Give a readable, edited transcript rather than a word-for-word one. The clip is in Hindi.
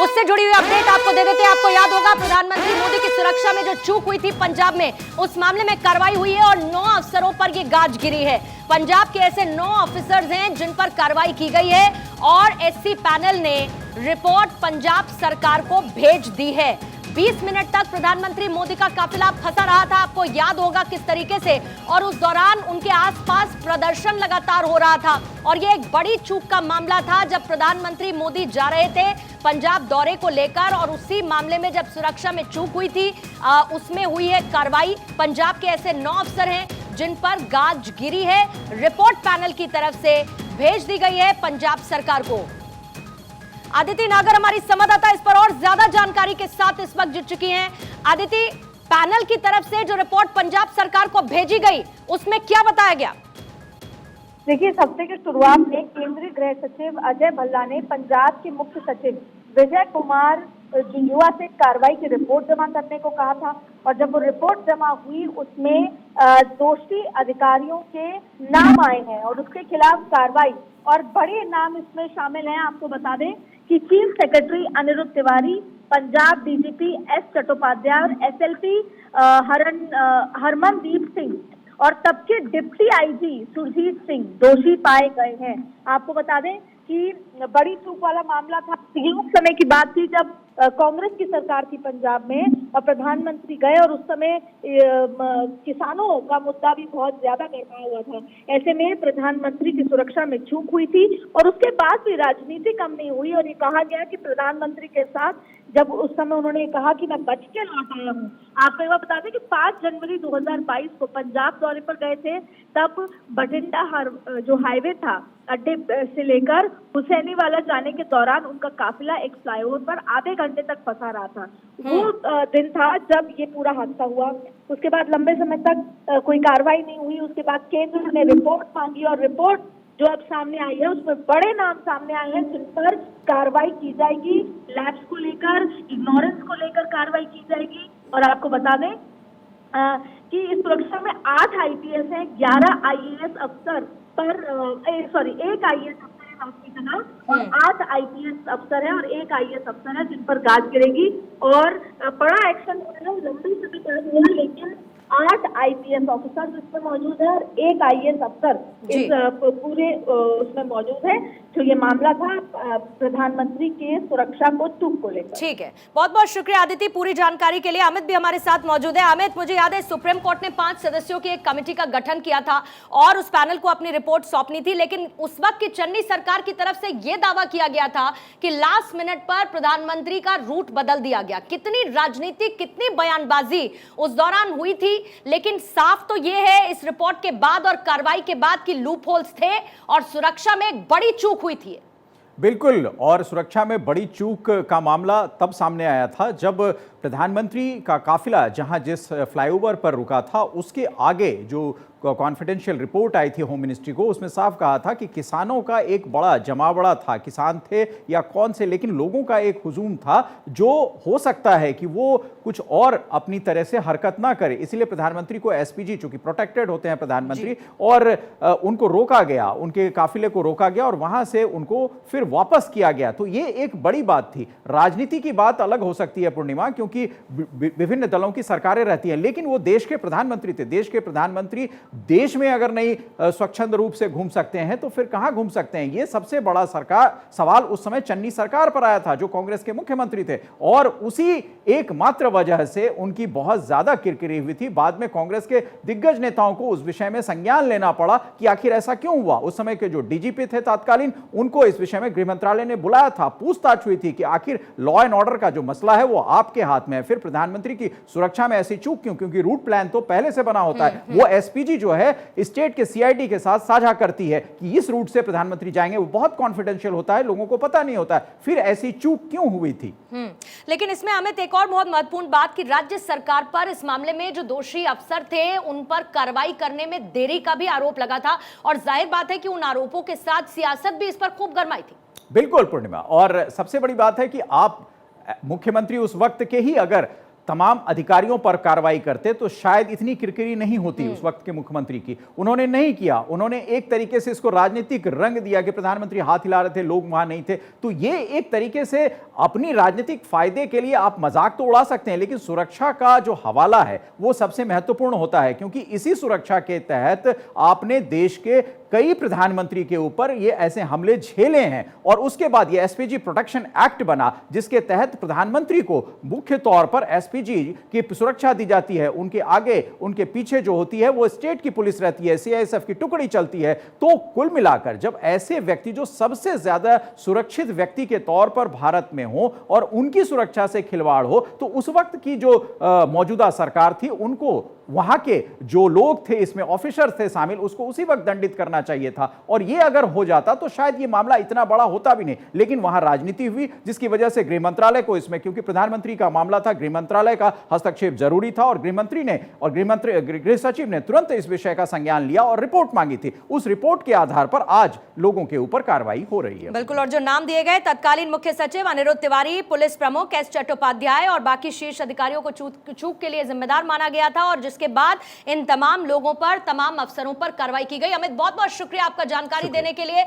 उससे जुड़ी हुई अपडेट आपको दे देते हैं। आपको याद होगा प्रधानमंत्री मोदी की सुरक्षा में जो चूक हुई थी पंजाब में, उस मामले में कार्रवाई हुई है और 9 अफसरों पर ये गाज गिरी है। पंजाब के ऐसे 9 ऑफिसर्स हैं जिन पर कार्रवाई की गई है और एससी पैनल ने रिपोर्ट पंजाब सरकार को भेज दी है। 20 मिनट तक प्रधानमंत्री मोदी का काफिला फंसा रहा था, आपको याद होगा किस तरीके से, और उस दौरान उनके आसपास प्रदर्शन लगातार हो रहा था। और यह एक बड़ी चूक का मामला था जब प्रधानमंत्री मोदी जा रहे थे पंजाब दौरे को लेकर, और उसी मामले में जब सुरक्षा में चूक हुई थी उसमें हुई है कार्रवाई। पंजाब के ऐसे 9 अफसर हैं जिन पर गाज गिरी है, रिपोर्ट पैनल की तरफ से भेज दी गई है पंजाब सरकार को। आदिति नागर हमारी संवाददाता इस पर और ज्यादा जानकारी के साथ इस वक्त जुड़ चुकी हैं। आदिति, पैनल की तरफ से जो रिपोर्ट पंजाब सरकार को भेजी गई उसमें क्या बताया गया? देखिए, हफ्ते की शुरुआत में केंद्रीय गृह सचिव अजय भल्ला ने पंजाब के मुख्य सचिव विजय कुमार जिंजुआ से कार्रवाई की रिपोर्ट जमा करने को कहा था, और जब वो रिपोर्ट जमा हुई उसमें दोषी अधिकारियों के नाम आए हैं और उसके खिलाफ कार्रवाई, और बड़े नाम इसमें शामिल हैं। आपको बता दें कि chief secretary Aniruddh Tiwari, Punjab DGP S Chattopadhyay और एसएलपी हरमनदीप सिंह और तब के डिप्टी आईजी सुरजीत सिंह दोषी पाए गए हैं। आपको बता दें कि बड़ी चूक वाला मामला था। उस समय की बात थी जब कांग्रेस की सरकार थी पंजाब में और प्रधानमंत्री गए, और उस समय किसानों का मुद्दा भी बहुत ज्यादा गरमा हुआ था। ऐसे में प्रधानमंत्री की सुरक्षा में चूक हुई थी और उसके बाद भी राजनीति कम नहीं हुई, और ये कहा गया कि प्रधानमंत्री के साथ जब उस समय उन्होंने कहा कि मैं बच के लौट आया हूँ। आपको एक बार बता दें कि 5 जनवरी 2022 को पंजाब दौरे पर गए थे, तब बठिंडा जो हाईवे था अड्डे से लेकर हुसैनीवाला जाने के दौरान उनका काफिला एक फ्लाईओवर पर आधे घंटे तक फंसा रहा था। वो दिन था जब ये पूरा हादसा हुआ। उसके बाद लंबे समय तक कोई कार्रवाई नहीं हुई। उसके बाद केंद्र ने रिपोर्ट मांगी और रिपोर्ट जो अब सामने आई है उसमें बड़े नाम सामने आए हैं जिन पर कार्रवाई की जाएगी। लैब्स को लेकर, इग्नोरेंस को लेकर कार्रवाई की जाएगी। और आपको बता दें कि इस सुरक्षा में 8 आईपीएस हैं, 11 आईएएस अफसर पर एक आईएएस अफसर है बात की जगह, और 8 आईपीएस अफसर है और 1 आईएएस अफसर है जिन पर गाज गिरेगी। और बड़ा एक्शन लंबी समय तक हुआ, लेकिन 8 आईपीएस ऑफिसर इसमें मौजूद है और 1 आईएएस अफसर इस पूरे उसमें मौजूद है। तो ये मामला था प्रधानमंत्री के सुरक्षा को चूक को लेकर। ठीक है, बहुत बहुत शुक्रिया आदिति पूरी जानकारी के लिए। अमित भी हमारे साथ मौजूद है। अमित, मुझे याद है सुप्रीम कोर्ट ने 5 सदस्यों की एक कमेटी का गठन किया था और उस पैनल को अपनी रिपोर्ट सौंपनी थी, लेकिन उस वक्त की चन्नी सरकार की तरफ से यह दावा किया गया था कि लास्ट मिनट पर प्रधानमंत्री का रूट बदल दिया गया। कितनी राजनीति, कितनी बयानबाजी उस दौरान हुई थी, लेकिन साफ तो यह है इस रिपोर्ट के बाद और कार्रवाई के बाद की लूप होल्स थे और सुरक्षा में एक बड़ी चूक हुई थी। बिल्कुल, और सुरक्षा में बड़ी चूक का मामला तब सामने आया था जब प्रधानमंत्री का काफिला जहां जिस फ्लाईओवर पर रुका था उसके आगे जो कॉन्फिडेंशियल रिपोर्ट आई थी होम मिनिस्ट्री को, उसमें साफ कहा था कि किसानों का एक बड़ा जमावड़ा था। किसान थे या कौन से, लेकिन लोगों का एक हुजूम था जो हो सकता है कि वो कुछ और अपनी तरह से हरकत ना करे। इसलिए प्रधानमंत्री को एसपीजी, चूंकि प्रोटेक्टेड होते हैं प्रधानमंत्री, और उनको रोका गया, उनके काफिले को रोका गया और वहां से उनको फिर वापस किया गया। तो ये एक बड़ी बात थी। राजनीति की बात अलग हो सकती है पूर्णिमा, क्योंकि विभिन्न दलों की सरकारें रहती हैं, लेकिन वो देश के प्रधानमंत्री थे। देश के प्रधानमंत्री देश में अगर नहीं स्वच्छंद रूप से घूम सकते हैं तो फिर कहां घूम सकते हैं? ये सबसे बड़ा सवाल उस समय चन्नी सरकार पर आया था जो कांग्रेस के मुख्यमंत्री थे, और उसी एकमात्र वजह से उनकी बहुत ज्यादा किरकिरी हुई थी। बाद में कांग्रेस के दिग्गज नेताओं को उस विषय में संज्ञान लेना पड़ा कि आखिर ऐसा क्यों हुआ। उस समय के जो डीजीपी थे तत्कालीन, उनको इस विषय में गृह मंत्रालय ने बुलाया था, पूछताछ हुई थी कि आखिर लॉ एंड ऑर्डर का जो मसला है वो आपके हाथ में है। फिर प्रधानमंत्री की सुरक्षा में ऐसी चूक क्यों? क्योंकि रूट प्लान तो पहले से बना होता है। वो एसपीजी जो है स्टेट के सीआईडी के साथ साझा करती है कि इस रूट से प्रधानमंत्री जाएंगे, वो बहुत कॉन्फिडेंशियल होता है, लोगों को पता नहीं होता है। फिर ऐसी चूक क्यों हुई थी? लेकिन इसमें अमित एक और बहुत महत्वपूर्ण बात कि राज्य सरकार पर इस मामले में जो दोषी अफसर थे उन पर कार्रवाई करने में देरी का भी आरोप लगा था, और जाहिर बात है कि उन आरोपों के साथ सियासत भी इस पर खूब गरमाई थी। बिल्कुल पूर्णिमा, और सबसे बड़ी बात है कि आप मुख्यमंत्री उस वक्त के ही अगर तमाम अधिकारियों पर कार्रवाई करते तो शायद इतनी किरकिरी नहीं होती उस वक्त के मुख्यमंत्री की। उन्होंने नहीं किया, उन्होंने एक तरीके से इसको राजनीतिक रंग दिया कि प्रधानमंत्री हाथ हिला रहे थे, लोग वहां नहीं थे। तो ये एक तरीके से अपनी राजनीतिक फायदे के लिए आप मजाक तो उड़ा सकते हैं, लेकिन सुरक्षा का जो हवाला है वो सबसे महत्वपूर्ण होता है, क्योंकि इसी सुरक्षा के तहत आपने देश के कई प्रधानमंत्री के ऊपर ये ऐसे हमले झेले हैं। और उसके बाद ये एसपीजी प्रोटेक्शन एक्ट बना, जिसके तहत प्रधानमंत्री को मुख्य तौर पर एसपीजी की सुरक्षा दी जाती है। उनके आगे उनके पीछे जो होती है वो स्टेट की पुलिस रहती है, सीआईएसएफ की टुकड़ी चलती है। तो कुल मिलाकर जब ऐसे व्यक्ति जो सबसे ज्यादा सुरक्षित व्यक्ति के तौर पर भारत में हो और उनकी सुरक्षा से खिलवाड़ हो, तो उस वक्त की जो मौजूदा सरकार थी उनको वहां के जो लोग थे, इसमें ऑफिसर थे शामिल, उसको उसी वक्त दंडित करना चाहिए था। और ये अगर हो जाता तो शायद ये मामला इतना बड़ा होता भी नहीं। लेकिन वहां राजनीति हुई, जिसकी वजह से गृह मंत्रालय को इसमें, क्योंकि प्रधानमंत्री का मामला था, गृह मंत्रालय का हस्तक्षेप जरूरी था और गृह सचिव ने तुरंत इस विषय का संज्ञान लिया और रिपोर्ट मांगी थी। उस रिपोर्ट के आधार पर आज लोगों के ऊपर कार्रवाई हो रही है। बिल्कुल, और जो नाम दिए गए तत्कालीन मुख्य सचिव अनिरुद्ध तिवारी, पुलिस प्रमुख एस चट्टोपाध्याय और बाकी शीर्ष अधिकारियों को चूक के लिए जिम्मेदार माना गया था, और जिसके बाद इन तमाम लोगों पर, तमाम अफसरों पर कार्रवाई की गई। अमित, बहुत बहुत शुक्रिया आपका जानकारी देने के लिए।